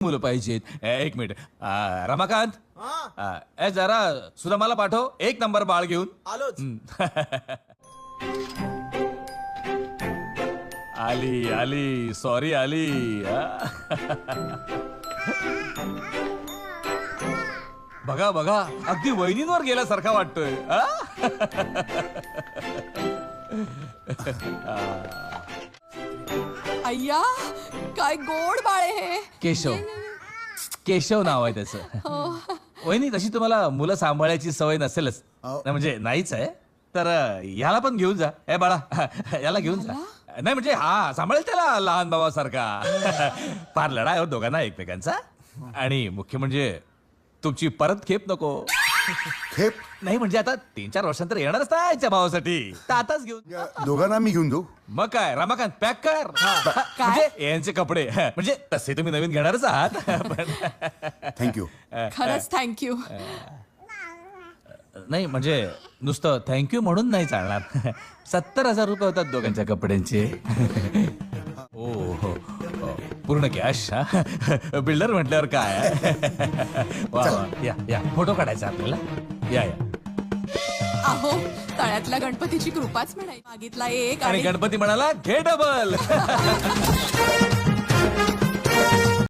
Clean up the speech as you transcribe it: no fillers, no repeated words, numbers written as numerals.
मुलं पाहिजेत. एक मिनिट रमाकांत, जरा सुद्धा मला पाठव, 1 नंबर बाळ घेऊन आलोच. आली आली, सॉरी आली. बघा बघा, अगदी वहिनींवर गेल्यासारखा वाटतोय. अय्या, काय गोड बाळे हे. केशव, केशव नाव आहे त्याचं. वहिनी, तशी तुम्हाला मुलं सांभाळायची सवय नसेलच, म्हणजे नाहीच आहे, तर याला पण घेऊन जा. ए बाळा, याला घेऊन जा. नाही म्हणजे हा सांभाळेल त्याला लहान भावासारखा. फार लढा आहे दोघांना एकमेकांचा. आणि मुख्य म्हणजे तुमची परत खेप नको. खेप नाही म्हणजे आता 3-4 वर्षांतर येणारच ना याच्या भावासाठी, तर आताच घेऊन. दोघांना मी घेऊन देऊ. मग काय रमाकांत, पॅक कर. म्हणजे यांचे कपडे, म्हणजे तसे तुम्ही नवीन घेणारच आहात. थँक्यू. खरंच थँक्यू. नाही म्हणजे नुसतं थँक्यू म्हणून नाही चालणार. 70,000 रुपये होतात दोघांच्या कपड्यांचे. ओ हो, पूर्ण कॅश. बिल्डर म्हटल्यावर काय. वा वा. या या, फोटो काढायचा आपल्याला. या या. अहो, तळ्यातल्या गणपतीची कृपाच म्हणायची. मागितला एक आणि गणपती म्हणाला घे डबल.